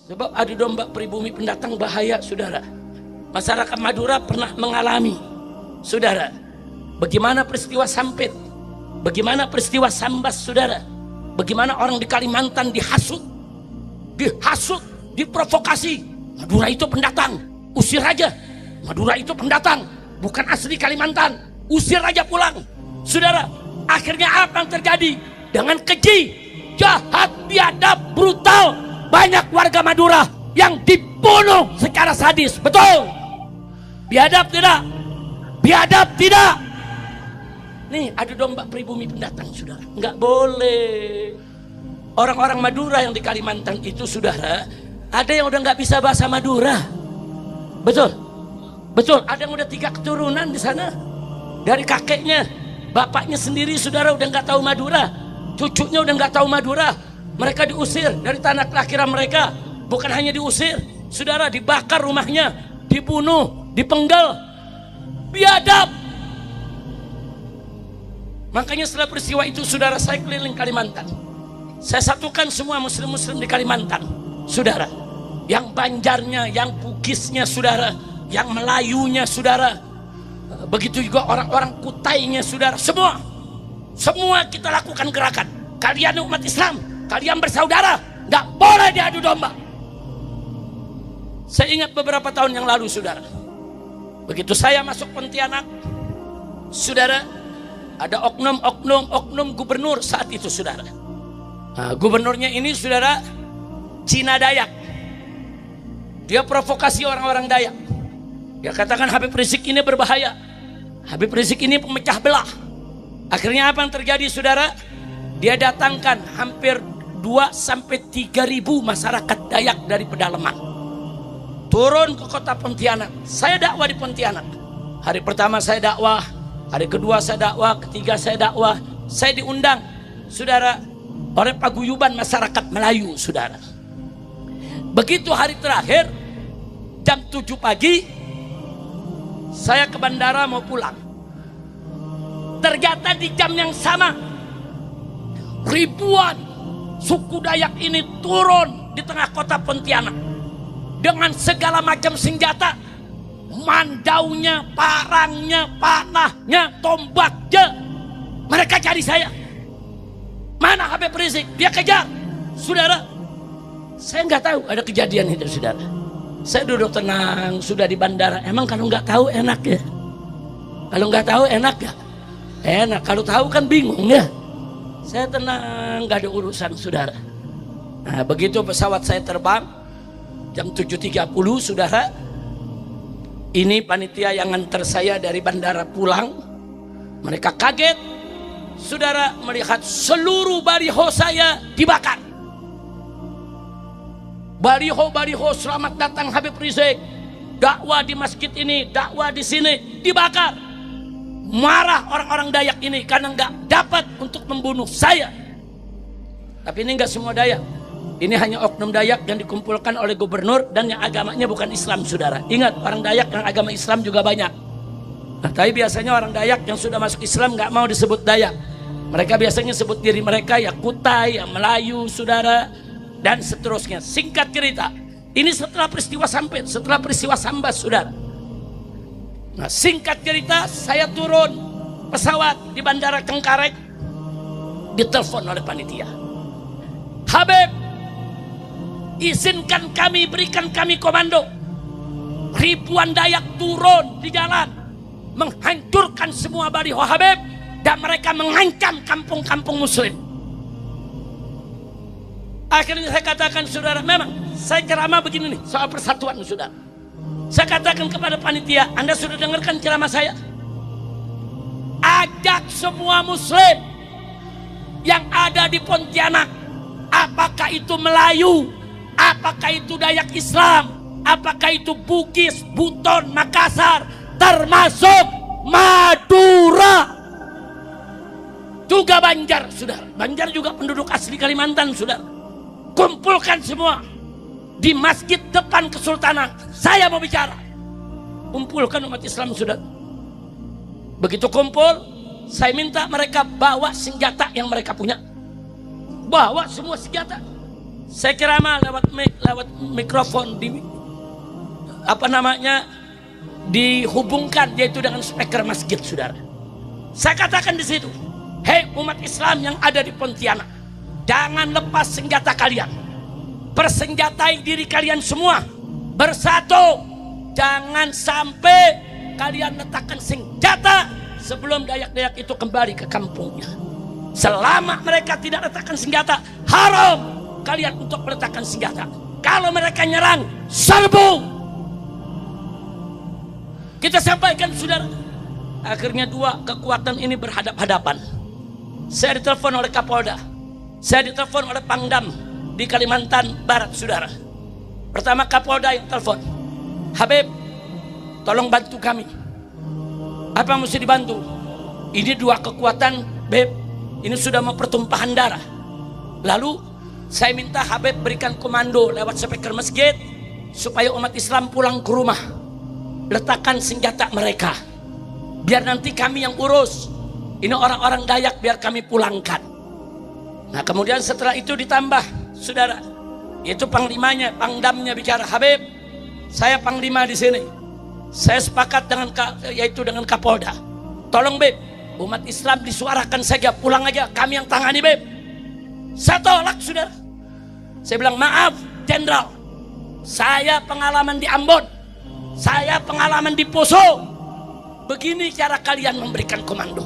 Sebab adu domba pribumi pendatang bahaya, saudara. Masyarakat Madura pernah mengalami, saudara, bagaimana peristiwa Sampit, bagaimana peristiwa Sambas, saudara. Bagaimana orang di Kalimantan dihasut, diprovokasi. Madura itu pendatang, usir aja. Madura itu pendatang, bukan asli Kalimantan, usir aja pulang. Saudara, akhirnya apa yang terjadi? Dengan keji, jahat, biadab, brutal, banyak warga Madura yang dibunuh secara sadis. Betul? Biadab tidak? Biadab tidak? Nih, adu domba pribumi pendatang, saudara. Nggak boleh. Orang-orang Madura yang di Kalimantan itu, saudara, ada yang udah nggak bisa bahasa Madura. Betul? Betul. Ada yang udah 3 keturunan di sana. Dari kakeknya, bapaknya sendiri, saudara, udah nggak tahu Madura. Cucunya udah nggak tahu Madura. Mereka diusir dari tanah kelahiran mereka. Bukan hanya diusir, saudara, dibakar rumahnya, dibunuh, dipenggal. Biadab. Makanya setelah peristiwa itu, saudara, saya keliling Kalimantan. Saya satukan semua muslim-muslim di Kalimantan, saudara. Yang Banjarnya, yang Bugisnya, saudara. Yang Melayunya, saudara. Begitu juga orang-orang Kutainya, saudara. Semua kita lakukan gerakan. Kalian umat Islam, kalian bersaudara, nggak boleh diadu domba. Saya ingat beberapa tahun yang lalu, saudara. Begitu saya masuk Pontianak, saudara, ada oknum gubernur saat itu, saudara. Nah, gubernurnya ini, saudara, Cina Dayak. Dia provokasi orang-orang Dayak. Dia katakan Habib Rizik ini berbahaya. Habib Rizik ini pemecah belah. Akhirnya apa yang terjadi, saudara? Dia datangkan hampir 2-3 ribu masyarakat Dayak dari pedalaman. Turun ke kota Pontianak. Saya dakwah di Pontianak. Hari pertama saya dakwah, hari kedua saya dakwah, ketiga saya dakwah. Saya diundang, saudara, oleh paguyuban masyarakat Melayu, saudara. Begitu hari terakhir, jam 7 pagi, saya ke bandara mau pulang. Ternyata di jam yang sama, ribuan suku Dayak ini turun di tengah kota Pontianak dengan segala macam senjata, mandaunya, parangnya, panahnya, tombaknya. Mereka cari saya. Mana Habib Rizik? Dia kejar, saudara. Saya nggak tahu ada kejadian itu, saudara. Saya duduk tenang, sudah di bandara. Emang kalau nggak tahu enak ya? Kalau nggak tahu enak ya? Enak. Kalau tahu kan bingung ya. Saya tenang, nggak ada urusan, saudara. Nah, begitu pesawat saya terbang jam 7.30, saudara. Ini panitia yang nganter saya dari bandara pulang. Mereka kaget, saudara, melihat seluruh baliho saya dibakar. Baliho selamat datang Habib Rizik, dakwah di masjid ini, dakwah di sini, dibakar. Marah orang-orang Dayak ini karena nggak dapat untuk membunuh saya. Tapi ini nggak semua Dayak. Ini hanya oknum Dayak yang dikumpulkan oleh gubernur dan yang agamanya bukan Islam, saudara. Ingat, orang Dayak yang agama Islam juga banyak. Nah, tapi biasanya orang Dayak yang sudah masuk Islam nggak mau disebut Dayak. Mereka biasanya sebut diri mereka ya Kutai, ya Melayu, saudara, dan seterusnya. Singkat cerita, ini setelah peristiwa Sampit, setelah peristiwa Sambas, saudara. Nah, singkat cerita, saya turun pesawat di Bandara Cengkareng, ditelepon oleh panitia. Habib, izinkan kami, berikan kami komando. Ribuan Dayak turun di jalan, menghancurkan semua baliho Habib, dan mereka mengancam kampung-kampung muslim. Akhirnya saya katakan, saudara, memang saya ceramah begini nih, soal persatuan, saudara. Saya katakan kepada panitia, Anda sudah dengarkan ceramah saya? Ajak semua muslim yang ada di Pontianak, apakah itu Melayu, apakah itu Dayak Islam, apakah itu Bugis, Buton, Makassar, termasuk Madura, juga Banjar, saudara. Banjar juga penduduk asli Kalimantan, saudara. Kumpulkan semua di masjid depan Kesultanan. Saya mau bicara. Kumpulkan umat Islam, saudara. Begitu kumpul, saya minta mereka bawa senjata yang mereka punya. Bawa semua senjata. Saya ceramah lewat mikrofon dihubungkan yaitu dengan speaker masjid, saudara. Saya katakan di situ, hei umat Islam yang ada di Pontianak, jangan lepas senjata kalian, persenjatai diri kalian semua, bersatu. Jangan sampai kalian letakkan senjata sebelum Dayak-Dayak itu kembali ke kampungnya. Selama mereka tidak letakkan senjata, haram kalian untuk meletakkan senjata. Kalau mereka nyerang, serbu. Kita sampaikan, saudara. Akhirnya dua kekuatan ini berhadap-hadapan. Saya ditelepon oleh Kapolda, saya ditelepon oleh Pangdam di Kalimantan Barat, saudara. Pertama Kapolda yang telepon, Habib, tolong bantu kami. Apa yang mesti dibantu? Ini dua kekuatan, Beb, ini sudah mau pertumpahan darah. Lalu saya minta Habib berikan komando lewat speaker masjid supaya umat Islam pulang ke rumah, letakkan senjata mereka, biar nanti kami yang urus. Ini orang-orang Dayak biar kami pulangkan. Nah kemudian setelah itu ditambah, saudara, itu panglimanya, pangdamnya bicara, Habib, saya panglima di sini, saya sepakat dengan Kapolda. Tolong Beb, umat Islam disuarakan saja, pulang aja, kami yang tangani Beb. Saya tolak, saudara. Saya bilang, maaf Jenderal, saya pengalaman di Ambon, saya pengalaman di Poso. Begini cara kalian memberikan komando.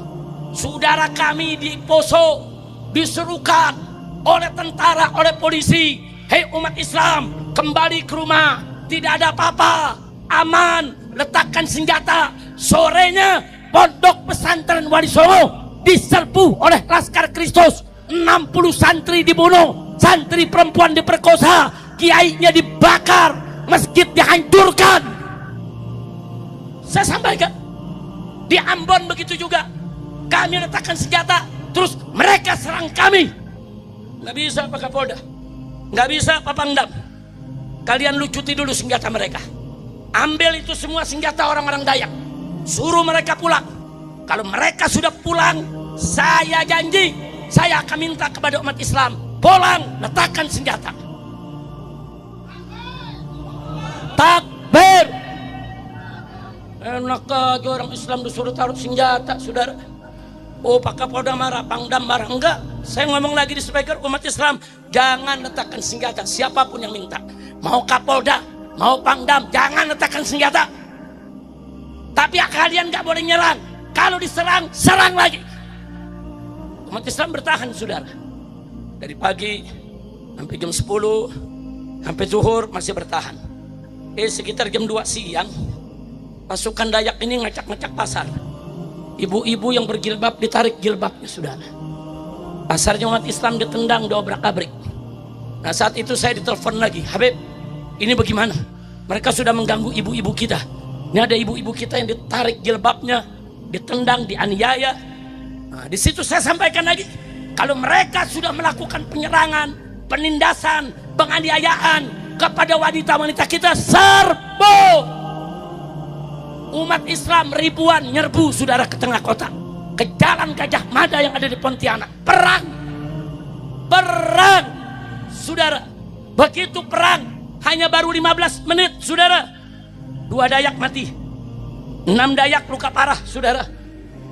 Saudara kami di Poso diserukan oleh tentara, oleh polisi, hei umat Islam, kembali ke rumah, tidak ada apa-apa, aman, letakkan senjata. Sorenya pondok pesantren Wali Songo diserbu oleh Laskar Kristus, 60 santri dibunuh, santri perempuan diperkosa, kiainya dibakar, masjid dihancurkan. Saya sampaikan, di Ambon begitu juga, kami letakkan senjata, terus mereka serang kami. Nggak bisa Pak Kapolda, nggak bisa Pak Pangdam, kalian lucuti dulu senjata mereka, ambil itu semua senjata orang-orang Dayak, suruh mereka pulang. Kalau mereka sudah pulang, saya janji, saya akan minta kepada umat Islam, pulang, letakkan senjata. Takbir. Enak aja orang Islam disuruh taruh senjata, saudara. Oh Pak Kapolda marah, Pangdam marah. Enggak, saya ngomong lagi di speaker, umat Islam jangan letakkan senjata, siapapun yang minta, mau Kapolda, mau Pangdam, jangan letakkan senjata. Tapi kalian gak boleh nyerang. Kalau diserang, serang lagi. Umat Islam bertahan, saudara. Dari pagi sampai jam 10, sampai zuhur masih bertahan. Sekitar jam 2 siang, pasukan Dayak ini ngacak-ngacak pasar. Ibu-ibu yang berjilbab ditarik jilbabnya, saudara. Pasarnya umat Islam ditendang, diobrak-abrik. Nah saat itu saya ditelepon lagi, Habib, ini bagaimana? Mereka sudah mengganggu ibu-ibu kita. Ini ada ibu-ibu kita yang ditarik jilbabnya, ditendang, dianiaya. Nah, di situ saya sampaikan lagi, kalau mereka sudah melakukan penyerangan, penindasan, penganiayaan kepada wanita-wanita kita, serbu. Umat Islam ribuan nyerbu, saudara, ke tengah kota, ke Jalan Gajah Mada yang ada di Pontianak. Perang, saudara. Begitu perang, hanya baru 15 menit, saudara, 2 Dayak mati, 6 Dayak luka parah, saudara.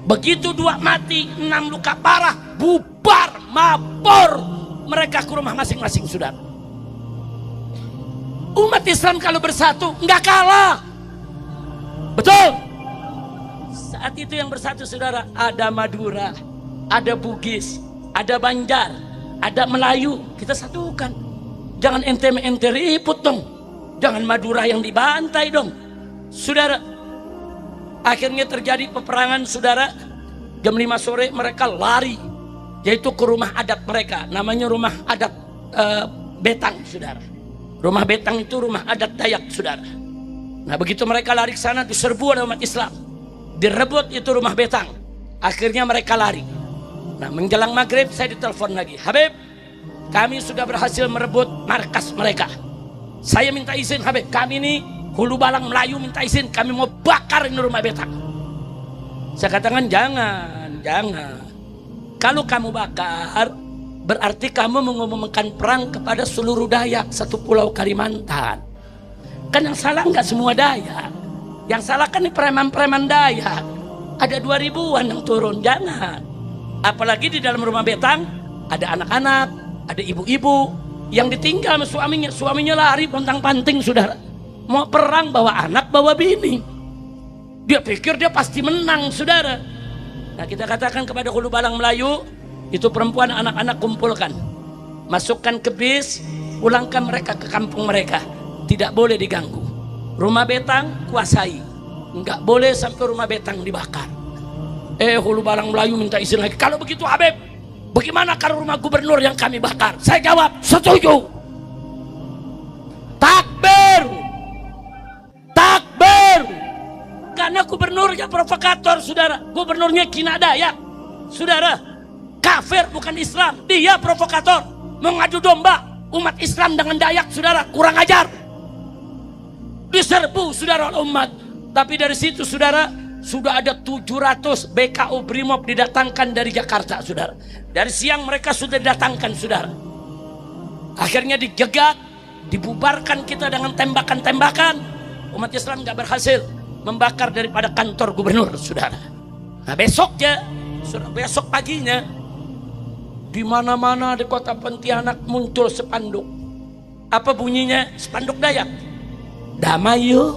Begitu 2 mati, 6 luka parah, bubar, mabur mereka ke rumah masing-masing, saudara. Umat Islam kalau bersatu nggak kalah. Betul. Saat itu yang bersatu, saudara, ada Madura, ada Bugis, ada Banjar, ada Melayu. Kita satukan. Jangan ente ribut dong. Jangan Madura yang dibantai dong, saudara. Akhirnya terjadi peperangan, saudara. Jam 5 sore mereka lari, yaitu ke rumah adat mereka. Namanya rumah adat Betang, saudara. Rumah Betang itu rumah adat Dayak, saudara. Nah begitu mereka lari ke sana, diserbu oleh umat Islam, direbut itu rumah Betang. Akhirnya mereka lari. Nah menjelang maghrib saya ditelepon lagi, Habib, kami sudah berhasil merebut markas mereka. Saya minta izin, Habib, kami ini Hulu Balang Melayu minta izin, kami mau bakar ini rumah Betang. Saya katakan jangan. Kalau kamu bakar, berarti kamu mengumumkan perang kepada seluruh Dayak satu pulau Kalimantan. Kan yang salah nggak semua Dayak, yang salah kan nih preman-preman Dayak. Ada 2000-an yang turun, jangan. Apalagi di dalam rumah betang ada anak-anak, ada ibu-ibu yang ditinggal sama suaminya. Suaminya lari pontang-panting, saudara. Mau perang bawa anak, bawa bini. Dia pikir dia pasti menang, saudara. Nah, kita katakan kepada Hulu Balang Melayu, itu perempuan anak-anak kumpulkan, masukkan ke bis, pulangkan mereka ke kampung mereka. Tidak boleh diganggu. Rumah betang kuasai, nggak boleh sampai rumah betang dibakar. Hulu Balang Melayu minta izin lagi. Kalau begitu Habib, bagaimana kalau rumah gubernur yang kami bakar? Saya jawab, setuju. Takbir, takbir. Karena gubernurnya provokator, saudara. Gubernurnya Kina Dayak, saudara. Kafir bukan Islam, dia provokator, mengadu domba umat Islam dengan Dayak, saudara. Kurang ajar, diserbu, saudara, oleh umat. Tapi dari situ, saudara, sudah ada 700 BKO Brimob didatangkan dari Jakarta, saudara. Dari siang mereka sudah didatangkan, saudara. Akhirnya dijegat, dibubarkan kita dengan tembakan-tembakan. Umat Islam nggak berhasil membakar daripada kantor gubernur, saudara. Nah, besoknya, besok paginya, di mana-mana di kota Pontianak muncul spanduk. Apa bunyinya? Spanduk Dayak. Damai yuk.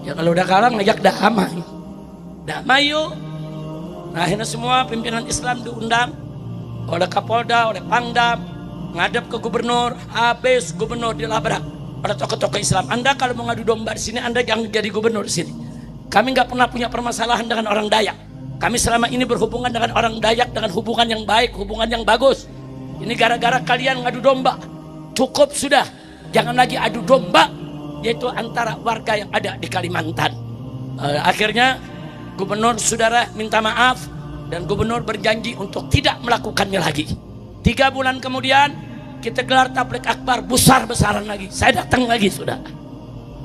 Ya kalau udah kalah ngajak damai. Damai yuk. Nah, akhirnya semua pimpinan Islam diundang oleh Kapolda, oleh Pangdam, ngadep ke gubernur. Habis gubernur dilabrak oleh tokoh-tokoh Islam. Anda kalau mau ngadu domba di sini, Anda jangan jadi gubernur di sini. Kami nggak pernah punya permasalahan dengan orang Dayak. Kami selama ini berhubungan dengan orang Dayak dengan hubungan yang baik, hubungan yang bagus. Ini gara-gara kalian ngadu domba. Cukup sudah, jangan lagi adu domba, yaitu antara warga yang ada di Kalimantan. Akhirnya gubernur, saudara, minta maaf dan gubernur berjanji untuk tidak melakukannya lagi. 3 bulan kemudian kita gelar tablik akbar besar-besaran lagi. Saya datang lagi, saudara.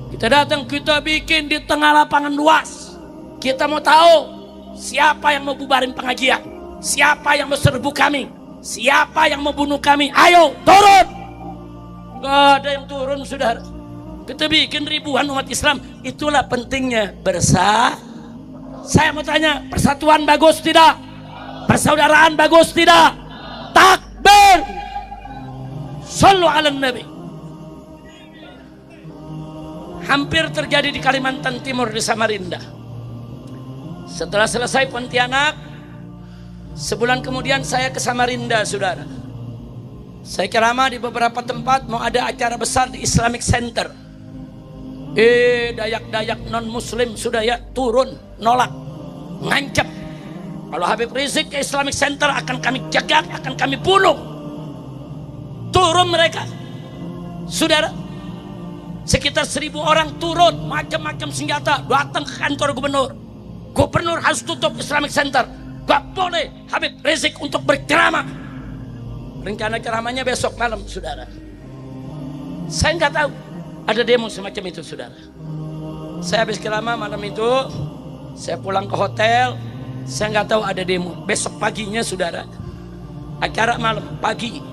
Kita datang, kita bikin di tengah lapangan luas. Kita mau tahu siapa yang mau bubarin pengajian, siapa yang mau serbu kami, siapa yang mau bunuh kami. Ayo turun. Gak ada yang turun, saudara. Kita bikin ribuan umat Islam. Itulah pentingnya bersama. Saya mau tanya, persatuan bagus tidak? Persaudaraan bagus tidak? Takbir. Shallu ala Nabi. Hampir terjadi di Kalimantan Timur, di Samarinda. Setelah selesai Pontianak, sebulan kemudian saya ke Samarinda, saudara. Saya ceramah di beberapa tempat, mau ada acara besar di Islamic Center. Dayak-dayak non-muslim sudah ya turun, nolak, ngancam. Kalau Habib Rizik ke Islamic Center akan kami jagat, akan kami bunuh. Turun mereka, saudara. Sekitar 1000 orang turun, macam-macam senjata, datang ke kantor gubernur. Gubernur harus tutup Islamic Center. Gak boleh Habib Rizik untuk berceramah. Rencana ceramahnya besok malam, saudara. Saya nggak tahu ada demo semacam itu, saudara. Saya habis ceramah malam itu, saya pulang ke hotel. Saya nggak tahu ada demo. Besok paginya, saudara, acara malam pagi,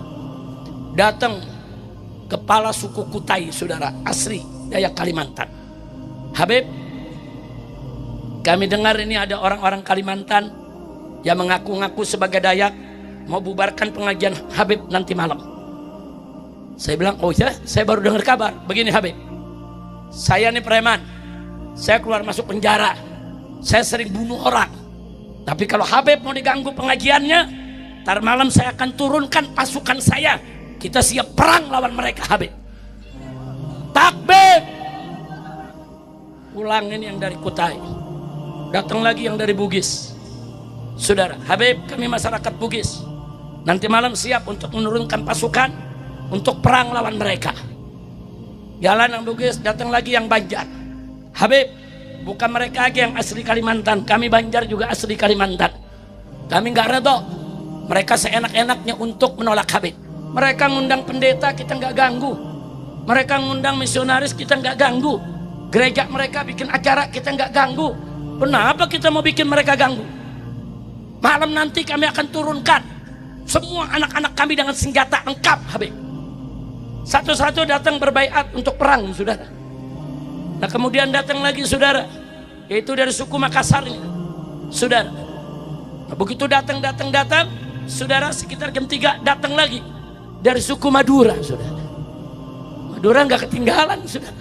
datang kepala suku Kutai, saudara, asli Dayak Kalimantan. Habib, kami dengar ini ada orang-orang Kalimantan yang mengaku-ngaku sebagai Dayak mau bubarkan pengajian Habib nanti malam. Saya bilang, oh ya, saya baru dengar kabar. Begini Habib, saya nih preman, saya keluar masuk penjara, saya sering bunuh orang. Tapi kalau Habib mau diganggu pengajiannya, ntar malam saya akan turunkan pasukan saya. Kita siap perang lawan mereka, Habib. Takbir. Pulang ini yang dari Kutai, datang lagi yang dari Bugis. Saudara, Habib, kami masyarakat Bugis nanti malam siap untuk menurunkan pasukan untuk perang lawan mereka. Jalan yang Bugis, datang lagi yang Banjar. Habib, bukan mereka aja yang asli Kalimantan, kami Banjar juga asli Kalimantan. Kami nggak redho mereka seenak-enaknya untuk menolak Habib. Mereka ngundang pendeta, kita nggak ganggu. Mereka ngundang misionaris, kita nggak ganggu. Gereja mereka bikin acara, kita nggak ganggu. Kenapa kita mau bikin mereka ganggu? Malam nanti kami akan turunkan Semua anak-anak kami dengan senjata lengkap, Habib. Satu-satu datang berbaiat untuk perang, saudara. Nah kemudian datang lagi, saudara, yaitu dari suku Makassarnya, saudara. Nah, begitu datang, saudara, sekitar jam 3 datang lagi dari suku Madura, saudara. Madura nggak ketinggalan, saudara.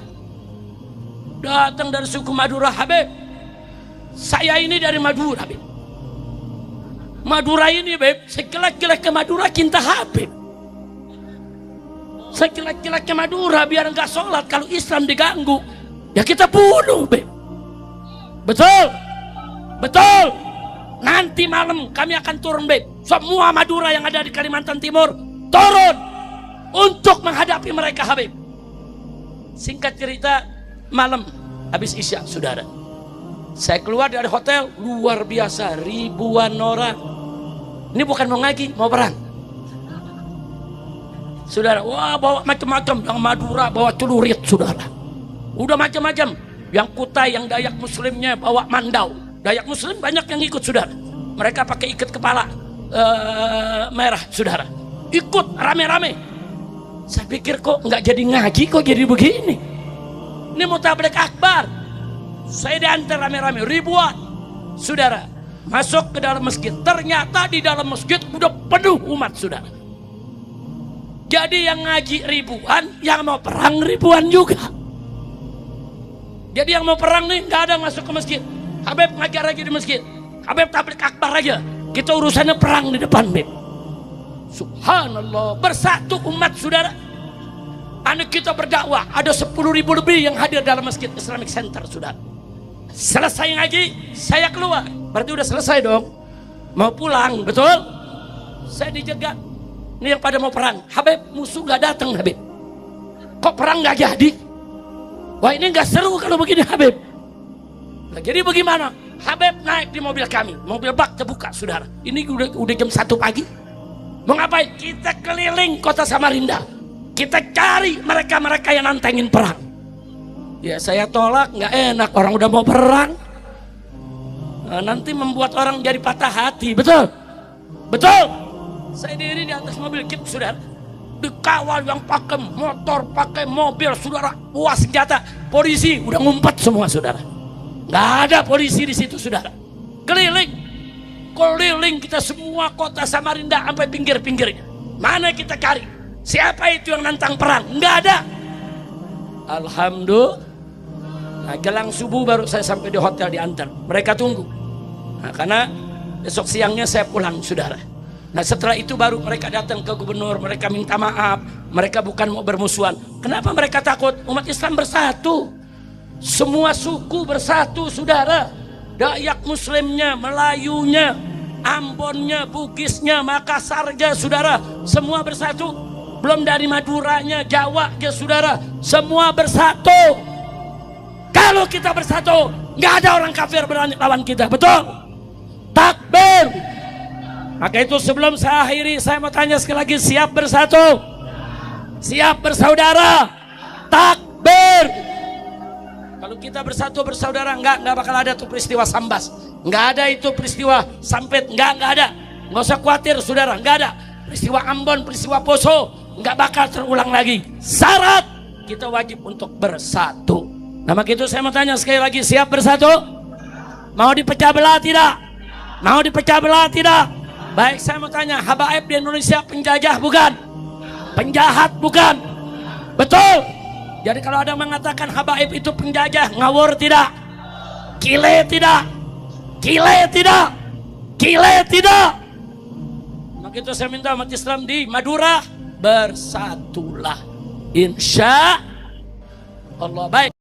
Datang dari suku Madura, Habib. Saya ini dari Madura, Habib. Madura ini, Habib, sekilas-kilas ke Madura cinta Habib. Sekilas-kilas ke Madura biar nggak sholat, kalau Islam diganggu ya kita bunuh, Habib. Betul, betul. Nanti malam kami akan turun, Habib. Semua Madura yang ada di Kalimantan Timur turun untuk menghadapi mereka, Habib. Singkat cerita, malam habis Isya, saudara, saya keluar dari hotel, luar biasa, ribuan orang. Ini bukan mau ngaji, mau perang, saudara. Wah, bawa macam-macam. Yang Madura bawa celurit, saudara. Udah macam-macam. Yang Kutai, yang Dayak Muslimnya bawa mandau. Dayak Muslim banyak yang ikut, saudara. Mereka pakai ikat kepala merah, saudara. Ikut rame-rame. Saya pikir kok nggak jadi ngaji, kok jadi begini. Ini mau tabligh akbar. Saya diantar rame-rame, ribuan, saudara, masuk ke dalam masjid. Ternyata di dalam masjid udah penuh umat, saudara. Jadi yang ngaji ribuan, yang mau perang ribuan juga. Jadi yang mau perang nih nggak ada masuk ke masjid. Habib ngajar lagi di masjid. Habib tabligh akbar aja. Kita urusannya perang di depan, Habib. Subhanallah, bersatu umat, saudara. Anak kita berdakwah, ada 10.000 lebih yang hadir dalam Masjid Islamic Center, saudara. Selesai ngaji, saya keluar. Berarti udah selesai dong. Mau pulang, betul? Saya dijegat. Ini yang pada mau perang. Habib, musuh gak datang, Habib. Kok perang gak jadi? Wah, ini gak seru kalau begini, Habib. Nah, jadi bagaimana? Habib naik di mobil kami. Mobil bak terbuka, saudara. Ini udah jam 1 pagi. Mau ngapain? Kita keliling kota Samarinda. Kita cari mereka-mereka yang nantengin perang. Ya saya tolak, nggak enak, orang udah mau perang. Nah, nanti membuat orang jadi patah hati, betul? Betul? Saya diri di atas mobil Jeep, saudara. Dikawal yang pakai motor, pakai mobil, saudara. Wah, senjata. Polisi udah ngumpet semua, saudara. Nggak ada polisi di situ, saudara. Keliling kita semua kota Samarinda sampai pinggir-pinggirnya. Mana kita cari? Siapa itu yang nantang perang? Nggak ada. Alhamdulillah. Nah, jelang subuh baru saya sampai di hotel diantar. Mereka tunggu. Nah, karena besok siangnya saya pulang, saudara. Nah, setelah itu baru mereka datang ke gubernur. Mereka minta maaf. Mereka bukan mau bermusuhan. Kenapa mereka takut? Umat Islam bersatu. Semua suku bersatu, saudara. Dayak Muslimnya, Melayunya, Ambonnya, Bugisnya, Makassarnya, saudara. Semua bersatu. Belum dari Maduranya, Jawanya, saudara. Semua bersatu. Kalau kita bersatu, nggak ada orang kafir berani lawan kita, betul? Takbir. Maka itu sebelum saya akhiri, saya mau tanya sekali lagi, siap bersatu? Siap bersaudara? Takbir. Kalau kita bersatu bersaudara, nggak bakal ada tuh peristiwa Sambas, nggak ada itu peristiwa Sampit, nggak ada, nggak usah khawatir, saudara, nggak ada peristiwa Ambon, peristiwa Poso, nggak bakal terulang lagi. Syarat kita wajib untuk bersatu. Nah, maka itu saya mau tanya sekali lagi, siap bersatu? Mau dipecah belah tidak? Mau dipecah belah tidak? Baik, saya mau tanya, habaib di Indonesia penjajah bukan? Penjahat bukan? Betul? Jadi kalau ada yang mengatakan habaib itu penjajah, ngawur tidak? Kile tidak? Kile tidak? Kile tidak? Maka itu saya minta umat Islam di Madura bersatulah, insya Allah. Baik.